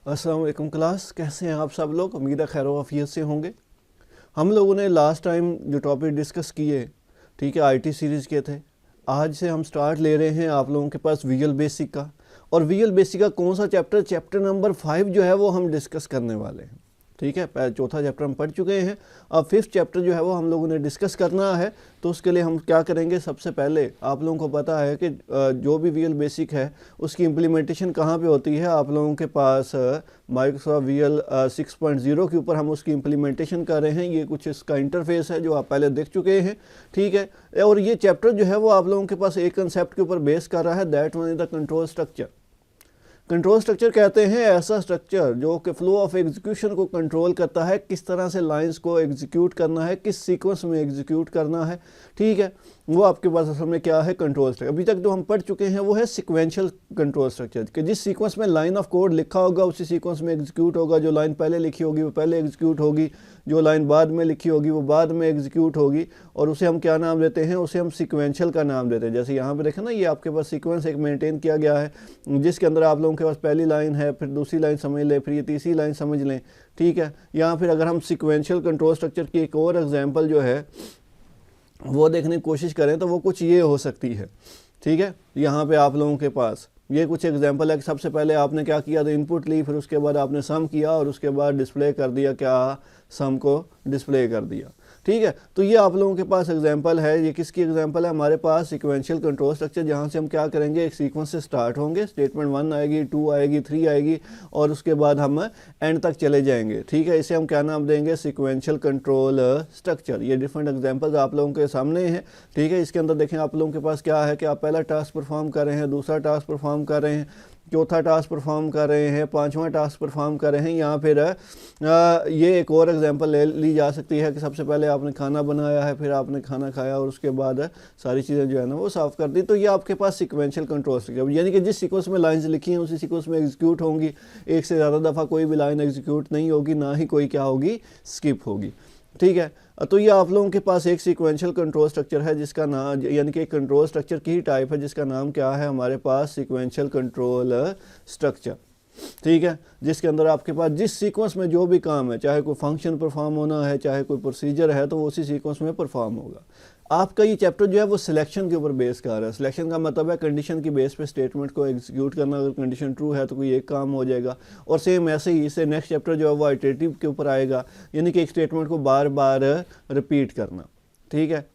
अस्सलाम वालेकुम क्लास, कैसे हैं आप सब लोग। उम्मीद है खैर आफियत से होंगे। हम लोगों ने लास्ट टाइम जो टॉपिक डिस्कस किए, ठीक है, आईटी सीरीज़ के थे। आज से हम स्टार्ट ले रहे हैं आप लोगों के पास विजुअल बेसिक का। और विजुअल बेसिक का कौन सा चैप्टर, चैप्टर नंबर 5 जो है वो हम डिस्कस करने वाले हैं। ठीक है, चौथा चैप्टर हम पढ़ चुके हैं। अब फिफ्थ चैप्टर जो है वो हम लोगों ने डिस्कस करना है। तो उसके लिए हम क्या करेंगे, सबसे पहले आप लोगों को पता है कि जो भी विजुअल बेसिक है उसकी इम्प्लीमेंटेशन कहाँ पे होती है। आप लोगों के पास माइक्रोसॉफ्ट विजुअल 6.0 के ऊपर हम उसकी इम्प्लीमेंटेशन कर रहे हैं। ये कुछ इसका इंटरफेस है जो आप पहले देख चुके हैं। ठीक है, और ये चैप्टर जो है वो आप लोगों के पास एक कंसेप्ट के ऊपर बेस कर रहा है, that one is the control structure. Control structure कहते हैं ऐसा स्ट्रक्चर जो कि फ्लो ऑफ एग्जीक्यूशन को कंट्रोल करता है, किस तरह से लाइंस को एग्जीक्यूट करना है, किस सीक्वेंस में एग्जीक्यूट करना है। ठीक है, वो आपके पास असल में क्या है, कंट्रोल स्ट्रक्चर। अभी तक जो हम पढ़ चुके हैं वो है सिक्वेंशियल कंट्रोल स्ट्रक्चर, कि जिस सीक्वेंस में लाइन ऑफ कोड लिखा होगा उसी सीक्वेंस में एग्जीक्यूट होगा। जो लाइन पहले लिखी होगी वो पहले एग्जीक्यूट होगी, जो लाइन बाद में लिखी होगी वो बाद में एग्जीक्यूट होगी। और उसे हम क्या नाम देते हैं, उसे हम सिक्वेंशियल का नाम देते हैं। जैसे यहाँ पे देखें ना, ये आपके पास सीक्वेंस एक मेंटेन किया गया है, जिसके अंदर आप लोगों के पास पहली लाइन है, फिर दूसरी लाइन समझ लें, फिर ये तीसरी लाइन समझ लें। ठीक है, यहाँ फिर अगर हम सिक्वेंशियल कंट्रोल स्ट्रक्चर की एक और एग्जाम्पल जो है वो देखने की कोशिश करें तो वो कुछ ये हो सकती है। ठीक है, यहाँ पे आप लोगों के पास ये कुछ एग्जांपल है कि सबसे पहले आपने क्या किया, तो इनपुट ली, फिर उसके बाद आपने सम किया और उसके बाद डिस्प्ले कर दिया, क्या सम को डिस्प्ले कर दिया। ठीक है, तो ये आप लोगों के पास एग्जांपल है। ये किसकी एग्जांपल है, हमारे पास सिक्वेंशियल कंट्रोल स्ट्रक्चर, जहाँ से हम क्या करेंगे, एक सीक्वेंस से स्टार्ट होंगे, स्टेटमेंट 1 आएगी, 2 आएगी, 3 आएगी और उसके बाद हम एंड तक चले जाएंगे। ठीक है, इसे हम क्या नाम देंगे, सिक्वेंशियल कंट्रोल स्ट्रक्चर। ये डिफरेंट एग्जाम्पल्स आप लोगों के सामने हैं। ठीक है, इसके अंदर देखें आप लोगों के पास क्या है कि आप पहला टास्क परफॉर्म कर रहे हैं, दूसरा टास्क परफॉर्म कर रहे हैं, चौथा टास्क परफॉर्म कर रहे हैं, पांचवा टास्क परफॉर्म कर रहे हैं। यहाँ फिर ये एक और एग्जांपल ले ली जा सकती है कि सबसे पहले आपने खाना बनाया है, फिर आपने खाना खाया और उसके बाद सारी चीज़ें जो है ना वो साफ़ कर दी। तो ये आपके पास सिक्वेंशियल कंट्रोल स्ट्रक्चर, यानी कि जिस सीक्वेंस में लाइंस लिखी हैं उसी सीक्वेंस में एग्जीक्यूट होंगी। एक से ज़्यादा दफ़ा कोई भी लाइन एग्जीक्यूट नहीं होगी, ना ही कोई क्या होगी, स्किप होगी। ठीक है, तो ये आप लोगों के पास एक सीक्वेंशियल कंट्रोल स्ट्रक्चर है जिसका नाम, यानी कि एक कंट्रोल स्ट्रक्चर की ही टाइप है जिसका नाम क्या है, हमारे पास सिक्वेंशियल कंट्रोल स्ट्रक्चर। ठीक है, जिसके अंदर आपके पास जिस सीक्वेंस में जो भी काम है, चाहे कोई फंक्शन परफॉर्म होना है, चाहे कोई प्रोसीजर है, तो वो उसी सीक्वेंस में परफॉर्म होगा। आपका ये चैप्टर जो है वो सिलेक्शन के ऊपर बेस कर रहा है। सिलेक्शन का मतलब है कंडीशन की बेस पे स्टेटमेंट को एग्जीक्यूट करना। अगर कंडीशन ट्रू है तो कोई एक काम हो जाएगा। और सेम ऐसे ही इससे नेक्स्ट चैप्टर जो है वो आइटरेटिव के ऊपर आएगा, यानी कि एक स्टेटमेंट को बार बार रिपीट करना। ठीक है,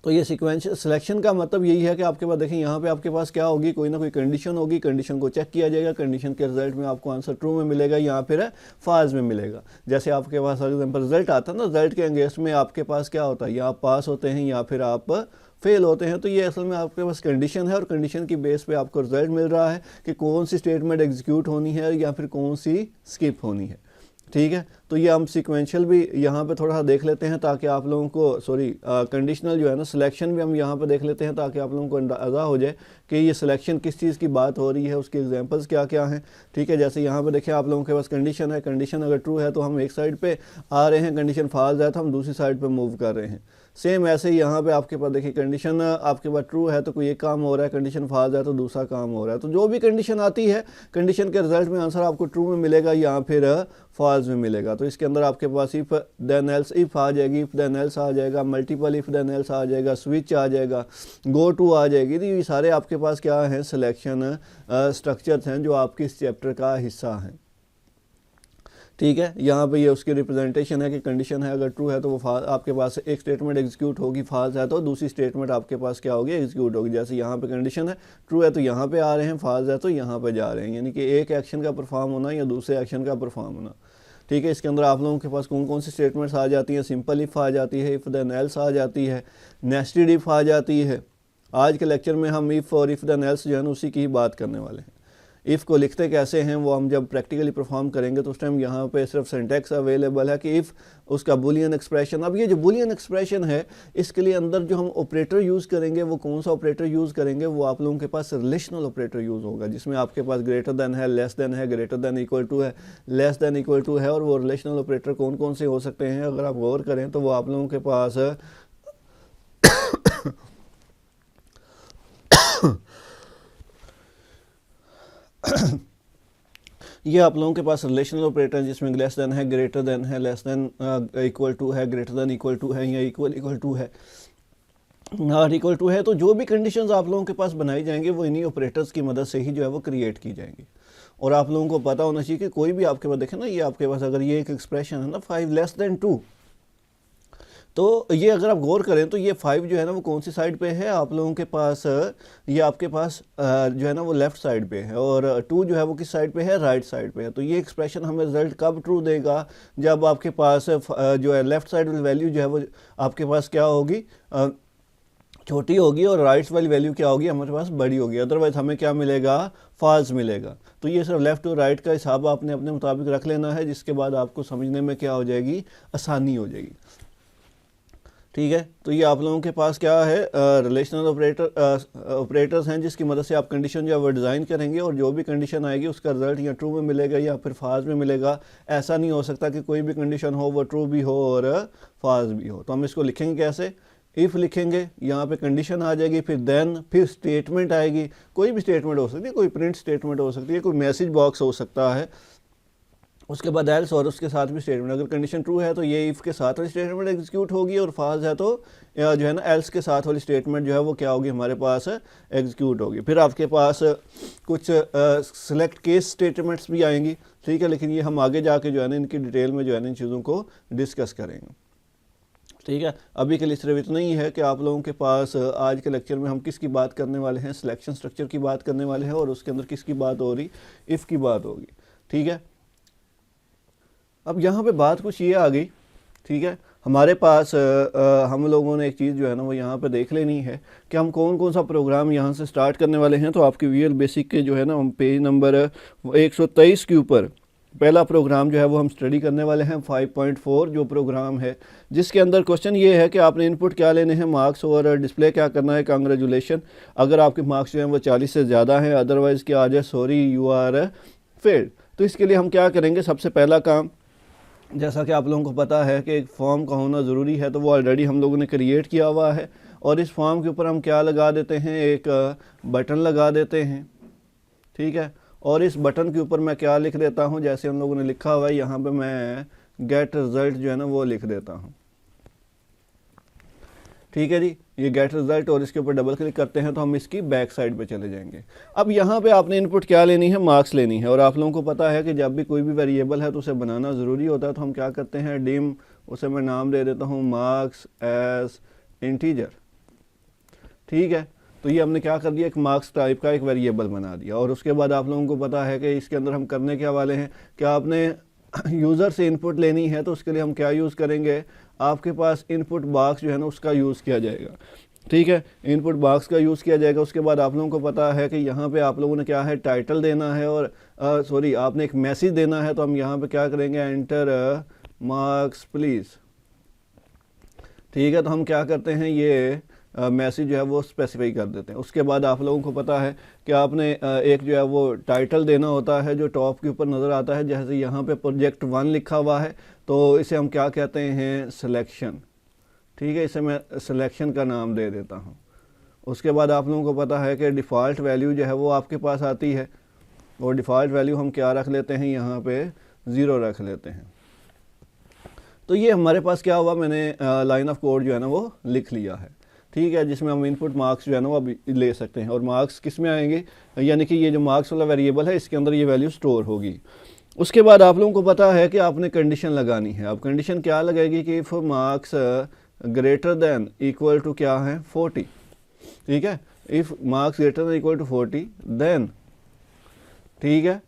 तो ये सीक्वेंस सिलेक्शन का मतलब यही है कि आपके पास देखें, यहाँ पे आपके पास क्या होगी, कोई ना कोई कंडीशन होगी, कंडीशन को चेक किया जाएगा, कंडीशन के रिजल्ट में आपको आंसर ट्रू में मिलेगा, यहाँ फिर फॉल्स में मिलेगा। जैसे आपके पास फॉर एग्जांपल रिजल्ट आता है ना, रिजल्ट के अगेंस्ट में आपके पास क्या होता है, या आप पास होते हैं या फिर आप फेल होते हैं। तो ये असल में आपके पास कंडीशन है और कंडीशन की बेस पे आपको रिजल्ट मिल रहा है कि कौन सी स्टेटमेंट एग्जीक्यूट होनी है या फिर कौन सी स्किप होनी है। ठीक है, तो ये हम सीक्वेंशियल भी यहाँ पे थोड़ा सा देख लेते हैं ताकि आप लोगों को, सॉरी कंडीशनल जो है ना, सिलेक्शन भी हम यहाँ पे देख लेते हैं ताकि आप लोगों को अंदाज़ा हो जाए कि ये सिलेक्शन किस चीज़ की बात हो रही है, उसके एग्जांपल्स क्या क्या हैं। ठीक है, जैसे यहाँ पे देखिए आप लोगों के पास कंडीशन है, कंडीशन अगर ट्रू है तो हम एक साइड पे आ रहे हैं, कंडीशन फॉल्स है तो हम दूसरी साइड पे मूव कर रहे हैं। सेम ऐसे ही यहाँ पे आपके पास देखिए, कंडीशन आपके पास ट्रू है तो कोई एक काम हो रहा है, कंडीशन फॉल्स है तो दूसरा काम हो रहा है। तो जो भी कंडीशन आती है, कंडीशन के रिजल्ट में आंसर आपको ट्रू में मिलेगा या फिर फॉल्स में मिलेगा। तो इसके अंदर आपके पास इफ देन एल्स, इफ आ जाएगी, इफ देन एल्स आ जाएगा, मल्टीपल इफ देन एल्स आ जाएगा, स्विच आ जाएगा, गो टू आ जाएगी। तो ये सारे आपके पास क्या हैं, सिलेक्शन स्ट्रक्चर्स हैं जो आपके इस चैप्टर का हिस्सा हैं। ठीक है, यहाँ पे ये उसकी रिप्रेजेंटेशन है कि कंडीशन है, अगर ट्रू है तो वो आपके पास एक स्टेटमेंट एग्जीक्यूट होगी, फॉल्स है तो दूसरी स्टेटमेंट आपके पास क्या होगी, एग्जीक्यूट होगी। जैसे यहाँ पे कंडीशन है, ट्रू है तो यहाँ पे आ रहे हैं, फॉल्स है तो यहाँ पे जा रहे हैं, यानी कि एक एक्शन का परफॉर्म होना या दूसरे एक्शन का परफॉर्म होना। ठीक है, इसके अंदर आप लोगों के पास कौन कौन सी स्टेटमेंट्स आ जाती हैं, सिंपल इफ़ आ जाती है, इफ़ देन एल्स आ जाती है, नेस्टेड इफ़ आ जाती है। आज के लेक्चर में हम इफ़ और इफ़ देन एल्स जो है ना उसी की ही बात करने वाले हैं। इफ़ को लिखते कैसे हैं वो हम जब प्रैक्टिकली परफॉर्म करेंगे तो उस टाइम यहाँ पे सिर्फ सिंटैक्स अवेलेबल है कि इफ़ उसका बुलियन एक्सप्रेशन। अब ये जो बुलियन एक्सप्रेशन है इसके लिए अंदर जो हम ऑपरेटर यूज़ करेंगे वो कौन सा ऑपरेटर यूज़ करेंगे, वो आप लोगों के पास रिलेशनल ऑपरेटर यूज़ होगा, जिसमें आपके पास ग्रेटर देन है, लेस देन है, ग्रेटर देन इक्वल टू है, लेस देन इक्वल टू है। और वो रिलेशनल ऑपरेटर कौन कौन से हो सकते हैं अगर आप गौर करें तो वो आप लोगों के पास ये आप लोगों के पास रिलेशनल ऑपरेटर जिसमें लेस देन है, ग्रेटर देन है, लेस देन इक्वल टू है, ग्रेटर देन इक्वल टू है, या इक्वल टू है, नॉट इक्वल टू है। तो जो भी कंडीशंस आप लोगों के पास बनाई जाएंगे वो इन्हीं ऑपरेटर्स की मदद से ही जो है वो क्रिएट की जाएंगी। और आप लोगों को पता होना चाहिए कि कोई भी आपके पास देखें ना, ये आपके पास अगर ये एक एक्सप्रेशन है ना 5 लेस देन 2, तो ये अगर आप गौर करें तो ये 5 जो है ना वो कौन सी साइड पे है आप लोगों के पास, ये आपके पास जो है ना वो लेफ़्ट साइड पे है, और 2 जो है वो किस साइड पे है, राइट साइड पे है। तो ये एक्सप्रेशन हमें रिजल्ट कब ट्रू देगा, जब आपके पास जो है लेफ़्ट साइड वाली वैल्यू जो है वो आपके पास क्या होगी, छोटी होगी, और राइट वाली वैल्यू क्या होगी, हमारे पास बड़ी होगी। अदरवाइज हमें क्या मिलेगा, फॉल्स मिलेगा। तो ये सिर्फ लेफ़्ट और राइट का हिसाब आपने अपने मुताबिक रख लेना है, जिसके बाद आपको समझने में क्या हो जाएगी, आसानी हो जाएगी। ठीक है, तो ये आप लोगों के पास क्या है, रिलेशनल ऑपरेटर्स हैं जिसकी मदद से आप कंडीशन जो है वो डिज़ाइन करेंगे, और जो भी कंडीशन आएगी उसका रिजल्ट या ट्रू में मिलेगा या फिर फॉल्स में मिलेगा। ऐसा नहीं हो सकता कि कोई भी कंडीशन हो वो ट्रू भी हो और फॉल्स भी हो। तो हम इसको लिखेंगे कैसे, इफ़ लिखेंगे, यहाँ पे कंडीशन आ जाएगी, फिर देन, फिर स्टेटमेंट आएगी। कोई भी स्टेटमेंट हो सकती है, कोई प्रिंट स्टेटमेंट हो सकती है, कोई मैसेज बॉक्स हो सकता है, उसके बाद एल्स और उसके साथ भी स्टेटमेंट। अगर कंडीशन ट्रू है तो ये इफ़ के साथ वाली स्टेटमेंट एग्जीक्यूट होगी, और फॉल्स है तो जो है ना एल्स के साथ वाली स्टेटमेंट जो है वो क्या होगी, हमारे पास एग्जीक्यूट होगी। फिर आपके पास कुछ सेलेक्ट केस स्टेटमेंट्स भी आएंगी, ठीक है, लेकिन ये हम आगे जाके जो है ना इनकी डिटेल में जो है ना इन चीज़ों को डिस्कस करेंगे। ठीक है, अभी के लिए सिर्फ इतना ही है कि आप लोगों के पास आज के लेक्चर में हम किसकी बात करने वाले हैं, सिलेक्शन स्ट्रक्चर की बात करने वाले हैं, और उसके अंदर किसकी बात हो रही, इफ़ की बात होगी। ठीक है, अब यहाँ पे बात कुछ ये आ गई, ठीक है, हमारे पास हम लोगों ने एक चीज़ जो है ना वो यहाँ पे देख लेनी है कि हम कौन कौन सा प्रोग्राम यहाँ से स्टार्ट करने वाले हैं। तो आपके वीएल बेसिक के जो है ना हम पेज नंबर 123 के ऊपर पहला प्रोग्राम जो है वो हम स्टडी करने वाले हैं 5.4 जो प्रोग्राम है, जिसके अंदर क्वेश्चन ये है कि आपने इनपुट क्या लेने हैं, मार्क्स, और डिस्प्ले क्या करना है, कांग्रेचुलेशन। अगर आपके मार्क्स जो हैं वो 40 से ज़्यादा हैं, अदरवाइज़ क्या आ जाए, सॉरी यू आर फेल्ड। तो इसके लिए हम क्या करेंगे, सबसे पहला काम, जैसा कि आप लोगों को पता है कि एक फॉर्म का होना ज़रूरी है, तो वो ऑलरेडी हम लोगों ने क्रिएट किया हुआ है, और इस फॉर्म के ऊपर हम क्या लगा देते हैं, एक बटन लगा देते हैं। ठीक है, और इस बटन के ऊपर मैं क्या लिख देता हूँ, जैसे हम लोगों ने लिखा हुआ है यहाँ पे, मैं गेट रिज़ल्ट जो है ना वो लिख देता हूँ। ठीक है जी, ये गेट रिजल्ट, और इसके ऊपर डबल क्लिक करते हैं तो हम इसकी बैक साइड पे चले जाएंगे। अब यहाँ पे आपने इनपुट क्या लेनी है, मार्क्स लेनी है, और आप लोगों को पता है कि जब भी कोई भी वेरिएबल है तो उसे बनाना ज़रूरी होता है। तो हम क्या करते हैं, डिम, उसे मैं नाम दे देता हूँ मार्क्स एज इंटीजर। ठीक है, तो ये हमने क्या कर दिया, एक मार्क्स टाइप का एक वेरिएबल बना दिया। और उसके बाद आप लोगों को पता है कि इसके अंदर हम करने क्या वाले हैं, कि आपने यूज़र से इनपुट लेनी है, तो उसके लिए हम क्या यूज़ करेंगे, आपके पास इनपुट बॉक्स जो है ना उसका यूज़ किया जाएगा। ठीक है, इनपुट बॉक्स का यूज़ किया जाएगा। उसके बाद आप लोगों को पता है कि यहाँ पे आप लोगों ने क्या है, टाइटल देना है, और सॉरी आपने एक मैसेज देना है। तो हम यहाँ पे क्या करेंगे, एंटर मार्क्स प्लीज़। ठीक है, तो हम क्या करते हैं, ये मैसेज जो है वो स्पेसिफाई कर देते हैं। उसके बाद आप लोगों को पता है कि आपने एक जो है वो टाइटल देना होता है जो टॉप के ऊपर नज़र आता है, जैसे यहाँ पे प्रोजेक्ट 1 लिखा हुआ है, तो इसे हम क्या कहते हैं, सिलेक्शन। ठीक है, इसे मैं सिलेक्शन का नाम दे देता हूँ। उसके बाद आप लोगों को पता है कि डिफ़ॉल्ट वैल्यू जो है वो आपके पास आती है, और डिफ़ॉल्ट वैल्यू हम क्या रख लेते हैं, यहाँ पे 0 रख लेते हैं। तो ये हमारे पास क्या हुआ, मैंने लाइन ऑफ कोड जो है ना वो लिख लिया है। ठीक है, जिसमें हम इनपुट मार्क्स जो है ना वो अभी ले सकते हैं, और मार्क्स किस में आएंगे, यानी कि ये जो मार्क्स वाला वेरिएबल है इसके अंदर ये वैल्यू स्टोर होगी। उसके बाद आप लोगों को पता है कि आपने कंडीशन लगानी है। अब कंडीशन क्या लगेगी कि if marks greater than equal to क्या है, 40। ठीक है, if marks greater than equal to 40 then, ठीक है,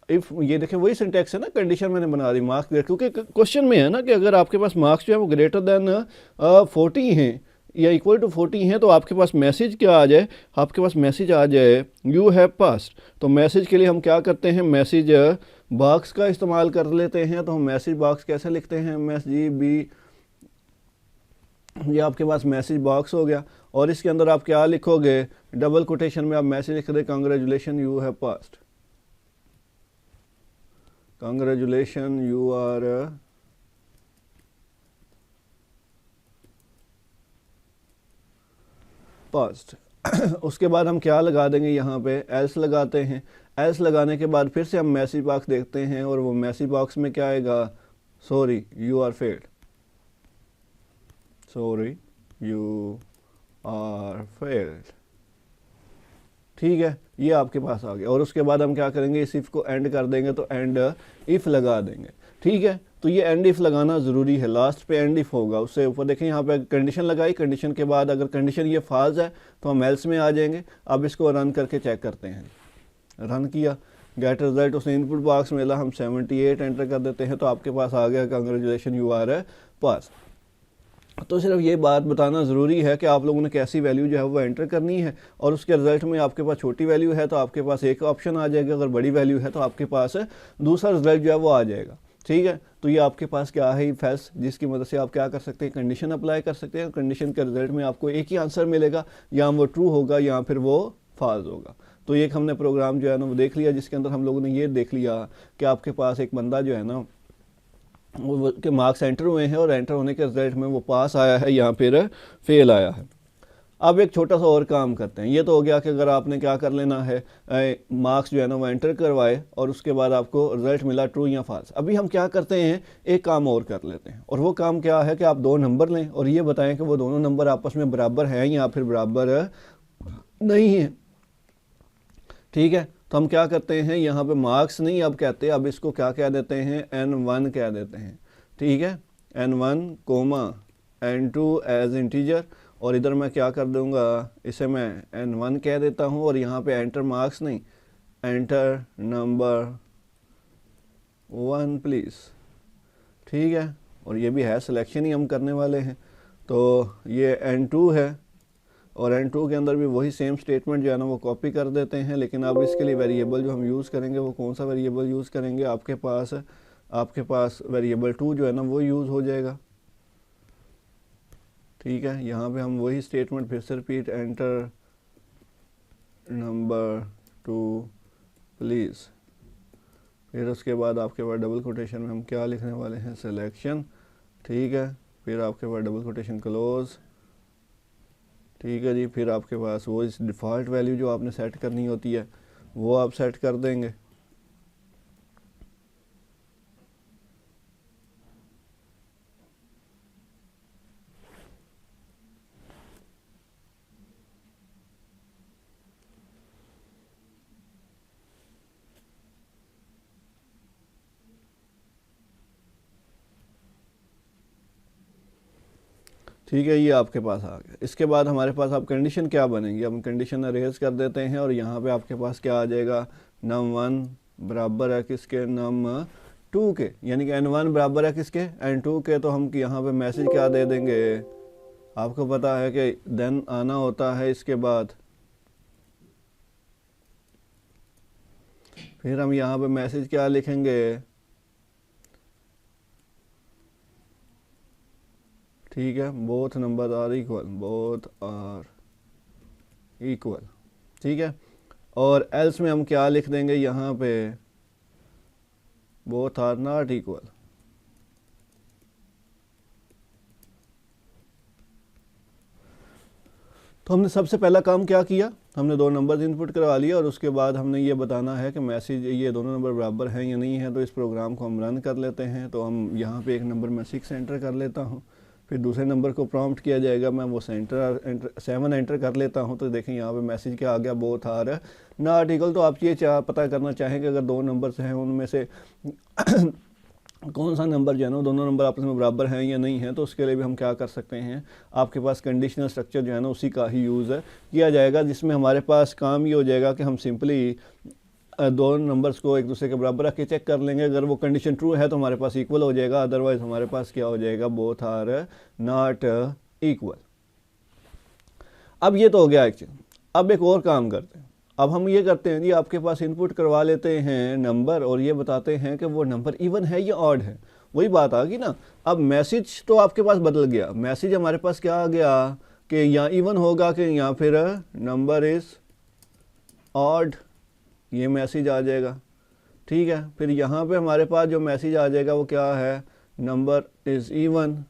इफ़, ये देखें वही सिंटैक्स है ना, कंडीशन मैंने बना दी मार्क्स ग्रेटर, क्योंकि क्वेश्चन में है ना कि अगर आपके पास मार्क्स जो है वो ग्रेटर देन 40 हैं या इक्वल टू 40 हैं, तो आपके पास मैसेज क्या आ जाए, आपके पास मैसेज आ जाए यू हैव पास्ड। तो मैसेज के लिए हम क्या करते हैं, मैसेज बॉक्स का इस्तेमाल कर लेते हैं। तो हम मैसेज बॉक्स कैसे लिखते हैं, MSGB, ये आपके पास मैसेज बॉक्स हो गया। और इसके अंदर आप क्या लिखोगे, डबल कोटेशन में आप मैसेज लिख दे, congratulation you have passed, congratulation you are passed. उसके बाद हम क्या लगा देंगे, यहाँ पे एल्स लगाते हैं। एल्स लगाने के बाद फिर से हम मैसेज बॉक्स देखते हैं और वो मैसेज बॉक्स में क्या आएगा, sorry you are failed, sorry you are failed. ठीक है, ये आपके पास आ गया। और उसके बाद हम क्या करेंगे, इस इफ़ को एंड कर देंगे, तो एंड इफ़ लगा देंगे। ठीक है, तो ये एंड इफ़ लगाना ज़रूरी है, लास्ट पे एंड इफ़ होगा। उससे ऊपर देखें यहाँ पे कंडीशन लगाई, कंडीशन के बाद अगर कंडीशन ये फाल्स है तो हम एल्स में आ जाएंगे। अब इसको रन करके चेक करते हैं। रन किया, गेट रिजल्ट, उसने इनपुट बॉक्स मिला, हम 78 एंटर कर देते हैं तो आपके पास आ गया कंग्रेचुलेशन यू आर पास। तो सिर्फ ये बात बताना ज़रूरी है कि आप लोगों ने कैसी वैल्यू जो है वो एंटर करनी है, और उसके रिज़ल्ट में आपके पास छोटी वैल्यू है तो आपके पास एक ऑप्शन आ जाएगा, अगर बड़ी वैल्यू है तो आपके पास दूसरा रिज़ल्ट जो है वो आ जाएगा। ठीक है, तो ये आपके पास क्या है, फैस, जिसकी मदद से आप क्या कर सकते हैं, कंडीशन अप्लाई कर सकते हैं। कंडीशन के रिज़ल्ट में आपको एक ही आंसर मिलेगा, या वो ट्रू होगा या फिर वो फॉल्स होगा। तो एक हमने प्रोग्राम जो है ना वो देख लिया, जिसके अंदर हम लोगों ने ये देख लिया कि आपके पास एक बंदा जो है ना वो के मार्क्स एंटर हुए हैं और एंटर होने के रिजल्ट में वो पास आया है या फिर फेल आया है। अब एक छोटा सा और काम करते हैं। ये तो हो गया कि अगर आपने क्या कर लेना है, मार्क्स जो है ना वो एंटर करवाए और उसके बाद आपको रिजल्ट मिला ट्रू या फॉल्स। अभी हम क्या करते हैं, एक काम और कर लेते हैं, और वो काम क्या है कि आप दो नंबर लें और ये बताएं कि वो दोनों नंबर आपस में बराबर हैं या फिर बराबर नहीं है। ठीक है, तो हम क्या करते हैं, यहाँ पे मार्क्स नहीं अब कहते, अब इसको क्या कह देते हैं, n1 कह देते हैं। ठीक है, n1 coma n2 as integer, और इधर मैं क्या कर दूंगा, इसे मैं n1 कह देता हूँ, और यहाँ पे एंटर मार्क्स नहीं, एंटर नंबर 1 प्लीज़। ठीक है, और ये भी है सिलेक्शन ही हम करने वाले हैं, तो ये n2 है, और n2 के अंदर भी वही सेम स्टेटमेंट जो है ना वो कॉपी कर देते हैं। लेकिन अब इसके लिए वेरिएबल जो हम यूज़ करेंगे वो कौन सा वेरिएबल यूज़ करेंगे, आपके पास वेरिएबल 2 जो है ना वो यूज़ हो जाएगा। ठीक है, यहाँ पे हम वही स्टेटमेंट फिर से रिपीट, एंटर नंबर 2 प्लीज़। फिर उसके बाद आपके पास डबल कोटेशन में हम क्या लिखने वाले हैं, सिलेक्शन। ठीक है, फिर आपके पास डबल कोटेशन क्लोज। ठीक है जी, फिर आपके पास वो इस डिफ़ॉल्ट वैल्यू जो आपने सेट करनी होती है वो आप सेट कर देंगे। ठीक है, ये आपके पास आ गया। इसके बाद हमारे पास अब कंडीशन क्या बनेगी, हम कंडीशन अरेज कर देते हैं, और यहाँ पे आपके पास क्या आ जाएगा, num1 बराबर है किसके, num2 के, यानी कि n1 बराबर है किसके, n2 के। तो हम यहाँ पे मैसेज क्या दे देंगे, आपको पता है कि देन आना होता है इसके बाद, फिर हम यहाँ पे मैसेज क्या लिखेंगे, ठीक है, both number are equal, both are equal. ठीक है, और एल्स में हम क्या लिख देंगे यहाँ पे, बोथ आर नॉट इक्वल। तो हमने सबसे पहला काम क्या किया, हमने दो नंबर्स इनपुट करवा लिया, और उसके बाद हमने ये बताना है कि मैसेज ये दोनों नंबर बराबर हैं या नहीं है। तो इस प्रोग्राम को हम रन कर लेते हैं। तो हम यहाँ पे एक नंबर मैं 6 एंटर कर लेता हूँ, फिर दूसरे नंबर को प्रॉम्प्ट किया जाएगा, मैं वो 7 एंटर कर लेता हूँ। तो देखें यहाँ पे मैसेज क्या आ गया, बोथ आर नॉट इक्वल। तो आप ये पता करना चाहेंगे अगर दो नंबर्स हैं उनमें से कौन सा नंबर जो है ना दोनों नंबर आपस में बराबर हैं या नहीं है, तो उसके लिए भी हम क्या कर सकते हैं, आपके पास कंडीशनल स्ट्रक्चर जो है ना उसी का ही यूज़ किया जाएगा, जिसमें हमारे पास काम ये हो जाएगा कि हम सिंपली दो नंबर्स को एक दूसरे के बराबर रख के चेक कर लेंगे। अगर वो कंडीशन ट्रू है तो हमारे पास इक्वल हो जाएगा, अदरवाइज हमारे पास क्या हो जाएगा, बोथ आर नॉट इक्वल। अब ये तो हो गया एक चीज़। अब एक और काम करते हैं। अब हम ये करते हैं जी, आपके पास इनपुट करवा लेते हैं नंबर, और ये बताते हैं कि वो नंबर इवन है या ऑड है। वही बात आ गई ना। अब मैसेज तो आपके पास बदल गया, मैसेज हमारे पास क्या आ गया कि या इवन होगा कि या फिर नंबर इज़ ऑड, ये मैसेज आ जाएगा। ठीक है, फिर यहाँ पे हमारे पास जो मैसेज आ जाएगा वो क्या है, नंबर इज़ इवन।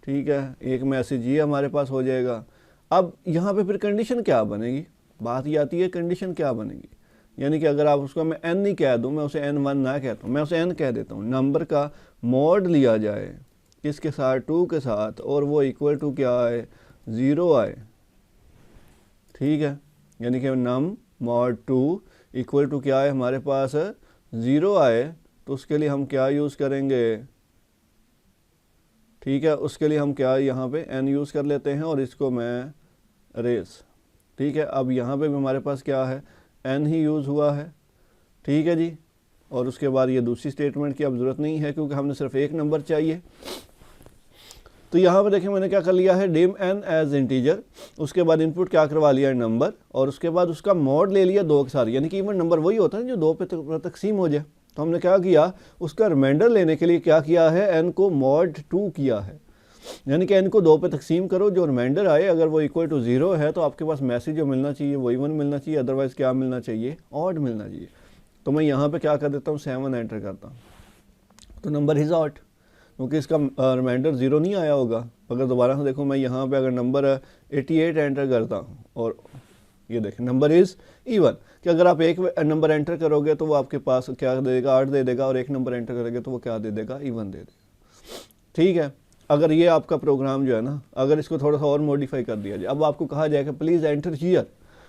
ठीक है, एक मैसेज ये हमारे पास हो जाएगा। अब यहाँ पे फिर कंडीशन क्या बनेगी, बात ये आती है कंडीशन क्या बनेगी। यानी कि अगर आप उसको मैं n नहीं कह दूँ, मैं उसे n1 ना कहता हूँ, मैं उसे n कह देता हूँ, नंबर का मॉड लिया जाए किसके साथ, 2 के साथ, और वो इक्वल टू क्या आए, 0 आए। ठीक है, यानी कि नम मॉड 2 इक्वल टू क्या है हमारे पास 0 आए, तो उसके लिए हम क्या यूज़ करेंगे, ठीक है, उसके लिए हम क्या यहाँ पे n यूज़ कर लेते हैं और इसको मैं रेस। ठीक है, अब यहाँ पे भी हमारे पास क्या है, n ही यूज़ हुआ है। ठीक है जी, और उसके बाद ये दूसरी स्टेटमेंट की अब ज़रूरत नहीं है क्योंकि हमने सिर्फ एक नंबर चाहिए। तो यहाँ पे देखें मैंने क्या कर लिया है, डिम n एज इंटीजर, उसके बाद इनपुट क्या करवा लिया नंबर, और उसके बाद उसका मॉड ले लिया 2 के साथ, यानी कि इवन नंबर वही होता है जो 2 पे तकसीम हो जाए। तो हमने क्या किया, उसका रिमाइंडर लेने के लिए क्या किया है, n को मॉड 2 किया है, यानी कि n को 2 पे तकसीम करो, जो रिमाइंडर आए अगर वो इक्वल टू 0 है तो आपके पास मैसेज जो मिलना चाहिए वो इवन मिलना चाहिए, अदरवाइज़ क्या मिलना चाहिए, ऑड मिलना चाहिए। तो मैं यहाँ पे क्या कर देता हूँ, 7 एंटर करता हूँ, तो नंबर इज़ ऑड, क्योंकि इसका रिमाइंडर 0 नहीं आया होगा। अगर दोबारा से देखो मैं यहाँ पे अगर नंबर 88 एंटर करता हूँ और ये देखें नंबर इज़ इवन, कि अगर आप एक नंबर एंटर करोगे तो वो आपके पास क्या दे देगा, 8 दे देगा, और एक नंबर एंटर करोगे तो वो क्या दे देगा, इवन दे देगा। ठीक है, अगर ये आपका प्रोग्राम जो है ना, अगर इसको थोड़ा सा और मॉडिफाई कर दिया जाए, अब आपको कहा जाए कि प्लीज़ एंटर ईयर,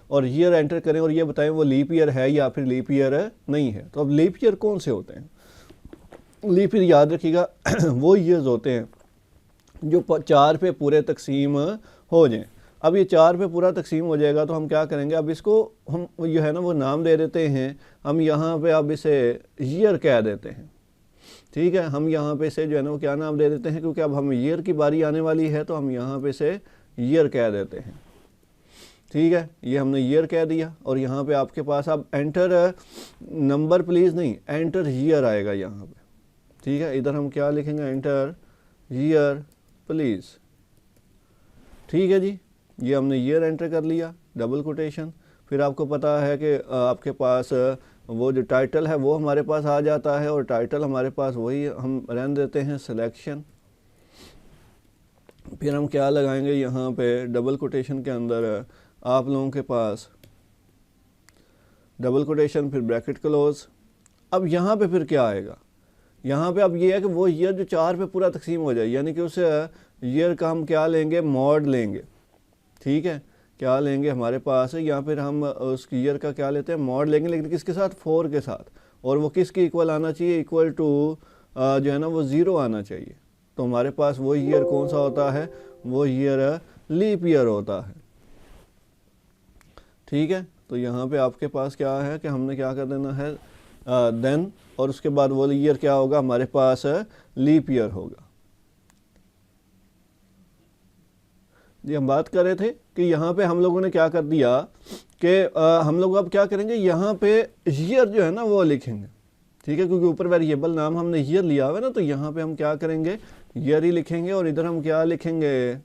और ईयर एंटर करें और ये बताएं वो लीप ईयर है या फिर लीप ईयर नहीं है। तो अब लीप ईयर कौन से होते हैं, लीप ईयर याद रखिएगा वो ईयर्स होते हैं जो 4 पे पूरे तकसीम हो जाएं। अब ये 4 पे पूरा तकसीम हो जाएगा तो हम क्या करेंगे, अब इसको हम जो है ना वो नाम दे देते हैं, हम यहाँ पे अब इसे ईयर कह देते हैं। ठीक है, हम यहाँ पे से जो है ना वो क्या नाम दे देते हैं, क्योंकि अब हम ईयर की बारी आने वाली है तो हम यहाँ पे से ईयर कह देते हैं। ठीक है, ये हमने ईयर कह दिया, और यहाँ पे आपके पास अब एंटर नंबर प्लीज़ नहीं, एंटर ईयर आएगा यहाँ पे। ठीक है, इधर हम क्या लिखेंगे, एंटर ईयर प्लीज़। ठीक है जी, ये हमने ईयर एंटर कर लिया, डबल कोटेशन। फिर आपको पता है कि आपके पास वो जो टाइटल है वो हमारे पास आ जाता है, और टाइटल हमारे पास वही हम रहने देते हैं, सिलेक्शन। फिर हम क्या लगाएंगे यहाँ पे डबल कोटेशन के अंदर, आप लोगों के पास डबल कोटेशन फिर ब्रैकेट क्लोज। अब यहाँ पे फिर क्या आएगा, यहाँ पे अब ये है कि वो ईयर जो 4 पे पूरा तकसीम हो जाए, यानी कि उस ईयर का हम क्या लेंगे, मॉड लेंगे। ठीक है, क्या लेंगे हमारे पास है यहाँ पर हम उस ईयर का क्या लेते हैं, मॉड लेंगे, लेकिन किसके साथ, 4 के साथ, और वो किसके इक्वल आना चाहिए, इक्वल टू जो है ना वो 0 आना चाहिए। तो हमारे पास वो ईयर कौन सा होता है, वो ईयर लीप ईयर होता है। ठीक है, तो यहाँ पे आपके पास क्या है कि हमने क्या कर देना है देन, और उसके बाद वो ईयर क्या होगा हमारे पास, लीप ईयर होगा। जी, हम बात कर रहे थे कि यहाँ पे हम लोगों ने क्या कर दिया कि हम लोग अब क्या करेंगे, यहाँ पे ईयर जो है ना वो लिखेंगे। ठीक है, क्योंकि ऊपर वेरिएबल नाम हमने ईयर लिया हुआ है ना, तो यहाँ पे हम क्या करेंगे, ईयर ही लिखेंगे, और इधर हम क्या लिखेंगे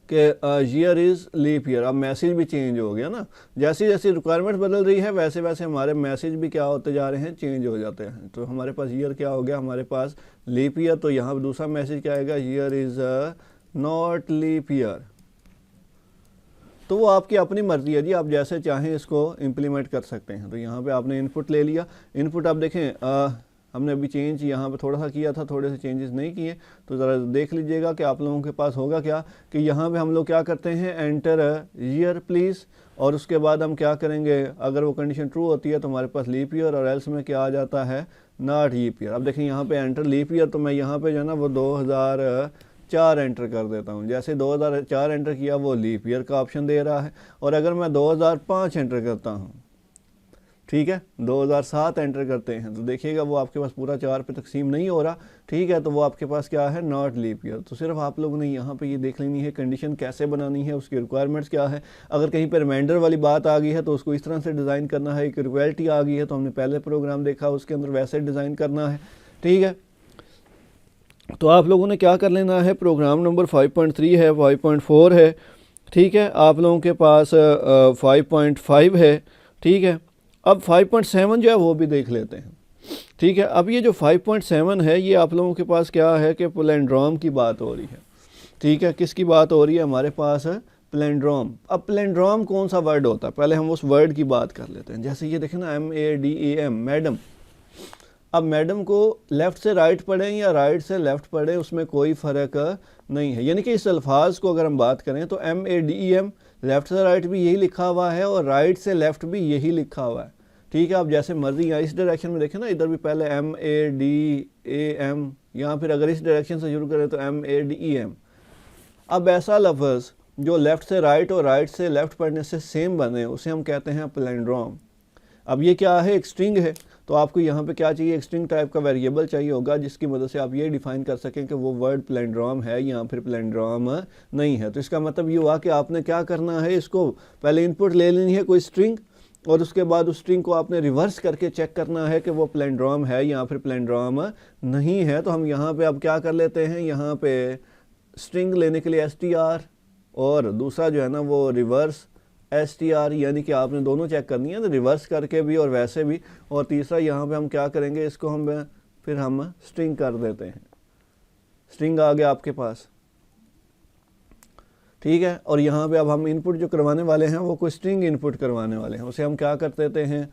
कि ईयर इज़ लीप ईयर। अब मैसेज भी चेंज हो गया ना, जैसी जैसी रिक्वायरमेंट बदल रही है वैसे वैसे हमारे मैसेज भी क्या होते जा रहे हैं, चेंज हो जाते हैं। तो हमारे पास ईयर क्या हो गया, हमारे पास लीप ईयर, तो यहाँ दूसरा मैसेज क्या आएगा, year is not leap year. तो वो आपकी अपनी मर्ज़ी है जी, आप जैसे चाहें इसको इम्प्लीमेंट कर सकते हैं। तो यहाँ पे आपने इनपुट ले लिया, इनपुट आप देखें हमने अभी चेंज यहाँ पे थोड़ा सा किया था, थोड़े से चेंजेस नहीं किए, तो ज़रा देख लीजिएगा कि आप लोगों के पास होगा क्या कि यहाँ पे हम लोग क्या करते हैं, एंटर ईयर प्लीज़, और उसके बाद हम क्या करेंगे, अगर वो कंडीशन ट्रू होती है तो हमारे पास लीप ईयर, और एल्स में क्या आ जाता है, नॉट लीप ईयर। अब देखें यहाँ पे एंटर लीप ईयर, तो मैं यहाँ पे जो है ना वो 2004 एंटर कर देता हूँ। जैसे 2004 एंटर किया वो लीप ईयर का ऑप्शन दे रहा है, और अगर मैं 2005 एंटर करता हूँ, ठीक है, 2007 एंटर करते हैं, तो देखिएगा वो आपके पास पूरा 4 पे तकसीम नहीं हो रहा। ठीक है, तो वो आपके पास क्या है, नॉट लीप ईयर। तो सिर्फ आप लोगों ने यहाँ पे ये देख लेनी है कंडीशन कैसे बनानी है, उसकी रिक्वायरमेंट्स क्या है। अगर कहीं पर रिमाइंडर वाली बात आ गई है तो उसको इस तरह से डिज़ाइन करना है, एक रिक्वालिटी आ गई है तो हमने पहले प्रोग्राम देखा उसके अंदर वैसे डिज़ाइन करना है। ठीक है, तो आप लोगों ने क्या कर लेना है, प्रोग्राम नंबर 5.3 है, 5.4 है, ठीक है, आप लोगों के पास 5.5 है। ठीक है, अब 5.7 जो है वो भी देख लेते हैं। ठीक है, अब ये जो 5.7 है ये आप लोगों के पास क्या है कि पुलेंड्रोम की बात हो रही है। ठीक है, किसकी बात हो रही है, हमारे पास प्लेंड्रोम। अब प्लेंड्रोम कौन सा वर्ड होता है, पहले हम उस वर्ड की बात कर लेते हैं। जैसे ये देखें ना, MADAM, मैडम। अब मैडम को लेफ़्ट से राइट पढ़ें या राइट से लेफ़्ट पढ़ें, उसमें कोई फ़र्क नहीं है। यानी कि इस अल्फाज को अगर हम बात करें तो MADEM, लेफ़्ट से राइट भी यही लिखा हुआ है और राइट से लेफ़्ट भी यही लिखा हुआ है। ठीक है, आप जैसे मर्जी यहाँ इस डायरेक्शन में देखें ना, इधर भी पहले MADAM, यहाँ फिर अगर इस डायरेक्शन से शुरू करें तो MADEM। अब ऐसा लफ्ज़ जो लेफ़्ट से राइट और राइट से लेफ़्ट पढ़ने से सेम बने, उसे हम कहते हैं प्लेंड्रोम। अब ये क्या है, एक स्ट्रिंग है, तो आपको यहाँ पे क्या चाहिए, एक स्ट्रिंग टाइप का वेरिएबल चाहिए होगा जिसकी मदद से आप ये डिफाइन कर सकें कि वो वर्ड प्लेंड्रोम है या फिर प्लेंड्रोम नहीं है। तो इसका मतलब ये हुआ कि आपने क्या करना है, इसको पहले इनपुट ले लेनी है कोई स्ट्रिंग, और उसके बाद उस स्ट्रिंग को आपने रिवर्स करके चेक करना है कि वो प्लेंड्रोम है या फिर प्लेंड्रोम नहीं है। तो हम यहाँ पे अब क्या कर लेते हैं, यहाँ पे स्ट्रिंग लेने के लिए str, और दूसरा जो है ना वो रिवर्स str, यानी कि आपने दोनों चेक करनी है, तो रिवर्स करके भी और वैसे भी। और तीसरा यहाँ पे हम क्या करेंगे, इसको हम स्ट्रिंग कर देते हैं। स्ट्रिंग आ गया आपके पास, ठीक है। और यहाँ पे अब हम इनपुट जो करवाने वाले हैं वो कोई स्ट्रिंग इनपुट करवाने वाले हैं, उसे हम क्या कर देते हैं,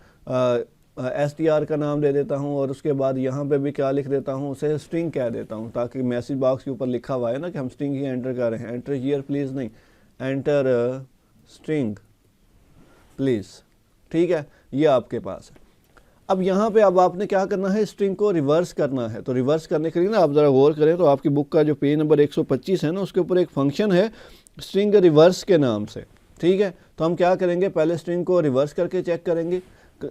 str का नाम दे देता हूँ, और उसके बाद यहाँ पे भी क्या लिख देता हूँ, उसे स्ट्रिंग कह देता हूँ, ताकि मैसेज बॉक्स के ऊपर लिखा हुआ है ना कि हम स्ट्रिंग ही एंटर कर रहे हैं। एंटर हियर प्लीज़ नहीं, एंटर स्ट्रिंग प्लीज़, ठीक है, ये आपके पास है। अब यहाँ पे अब आपने क्या करना है, स्ट्रिंग को रिवर्स करना है। तो रिवर्स करने के लिए ना आप ज़रा गौर करें, तो आपकी बुक का जो पेज नंबर 125 है ना, उसके ऊपर एक फंक्शन है स्ट्रिंग रिवर्स के नाम से, ठीक है। तो हम क्या करेंगे, पहले स्ट्रिंग को रिवर्स करके चेक करेंगे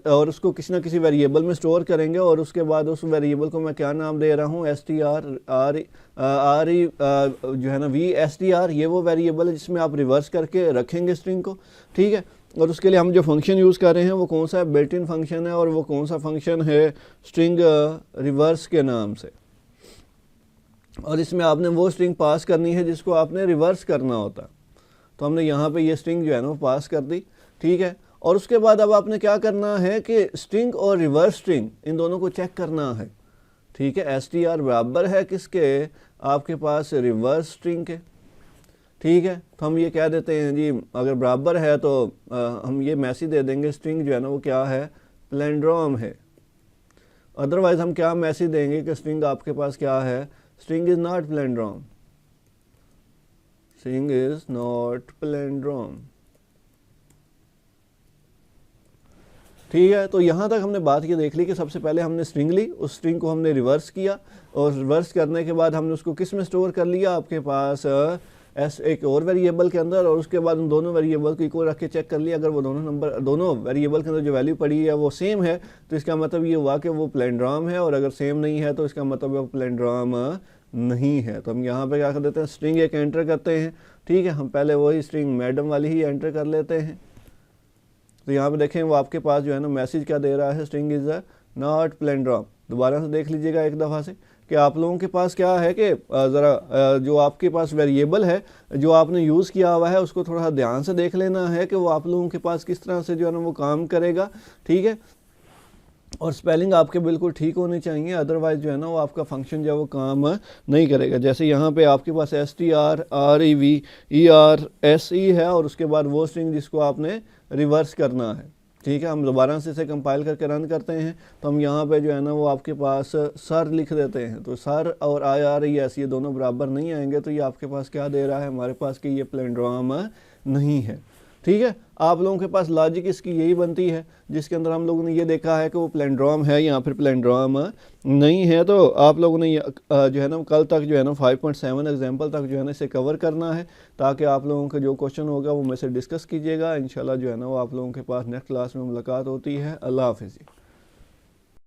और उसको किसी ना किसी वेरिएबल में स्टोर करेंगे, और उसके बाद उस वेरिएबल को मैं क्या नाम दे रहा हूँ, str जो है ना VSTR, ये वो वेरिएबल है जिसमें आप रिवर्स करके रखेंगे स्ट्रिंग को, ठीक है। और उसके लिए हम जो फंक्शन यूज़ कर रहे हैं वो कौन सा है, बिल्ट इन फंक्शन है, और वो कौन सा फंक्शन है, स्ट्रिंग रिवर्स के नाम से। और इसमें आपने वो स्ट्रिंग पास करनी है जिसको आपने रिवर्स करना होता। तो हमने यहाँ पे ये स्ट्रिंग जो है ना वो पास कर दी, ठीक है। और उसके बाद अब आपने क्या करना है कि स्ट्रिंग और रिवर्स स्ट्रिंग इन दोनों को चेक करना है, ठीक है। str बराबर है किसके, आपके पास रिवर्स स्ट्रिंग के, ठीक है। तो हम ये कह देते हैं जी, अगर बराबर है तो हम ये मैसेज दे देंगे, स्ट्रिंग जो है ना वो क्या है, प्लेंड्रोम है। अदरवाइज हम क्या मैसेज देंगे कि स्ट्रिंग आपके पास क्या है, string is not palindrome, string is not palindrome, ठीक है। तो यहाँ तक हमने बात ये देख ली कि सबसे पहले हमने स्ट्रिंग ली, उस स्ट्रिंग को हमने रिवर्स किया, और रिवर्स करने के बाद हमने उसको किस में स्टोर कर लिया, आपके पास एक और वेरिएबल के अंदर, और उसके बाद उन दोनों वेरिएबल को इक्वल रख के चेक कर लिया। अगर वो दोनों वेरिएबल के अंदर जो वैल्यू पड़ी है वो सेम है, तो इसका मतलब ये हुआ कि वो प्लेंड्रोम है, और अगर सेम नहीं है तो इसका मतलब वो प्लेंड्रोम नहीं है। तो हम यहाँ पे क्या कर देते हैं, स्ट्रिंग एक एंटर करते हैं, ठीक है। हम पहले वही स्ट्रिंग मैडम वाली ही एंटर कर लेते हैं। तो यहाँ पे देखें वो आपके पास जो है ना मैसेज क्या दे रहा है, स्ट्रिंग इज नॉट प्लेंड्रोम। दोबारा से देख लीजिएगा एक दफ़ा से कि आप लोगों के पास क्या है कि ज़रा जो आपके पास वेरिएबल है जो आपने यूज़ किया हुआ है उसको थोड़ा ध्यान से देख लेना है कि वो आप लोगों के पास किस तरह से जो है ना वो काम करेगा, ठीक है। और स्पेलिंग आपके बिल्कुल ठीक होनी चाहिए, अदरवाइज जो है ना वो आपका फंक्शन जो है वो काम नहीं करेगा। जैसे यहाँ पे आपके पास STRREVERSE है, और उसके बाद वो स्ट्रिंग जिसको आपने रिवर्स करना है, ठीक है। हम दोबारा से इसे कंपाइल करके रन करते हैं, तो हम यहाँ पे जो है ना वो आपके पास सर लिख देते हैं। तो सर और IRES ये दोनों बराबर नहीं आएंगे, तो ये आपके पास क्या दे रहा है हमारे पास कि ये प्लेंड्रोम नहीं है, ठीक है। आप लोगों के पास लॉजिक इसकी यही बनती है, जिसके अंदर हम लोगों ने ये देखा है कि वो प्लेंड्रोम है या फिर प्लेंड्रोम नहीं है। तो आप लोगों ने जो है ना कल तक जो है ना 5.7 एग्जाम्पल तक जो है ना इसे कवर करना है, ताकि आप लोगों का जो क्वेश्चन होगा वो मेरे से डिस्कस कीजिएगा। इंशाल्लाह जो है ना वो आप लोगों के पास नेक्स्ट क्लास में मुलाकात होती है। अल्लाह हाफ़िज़।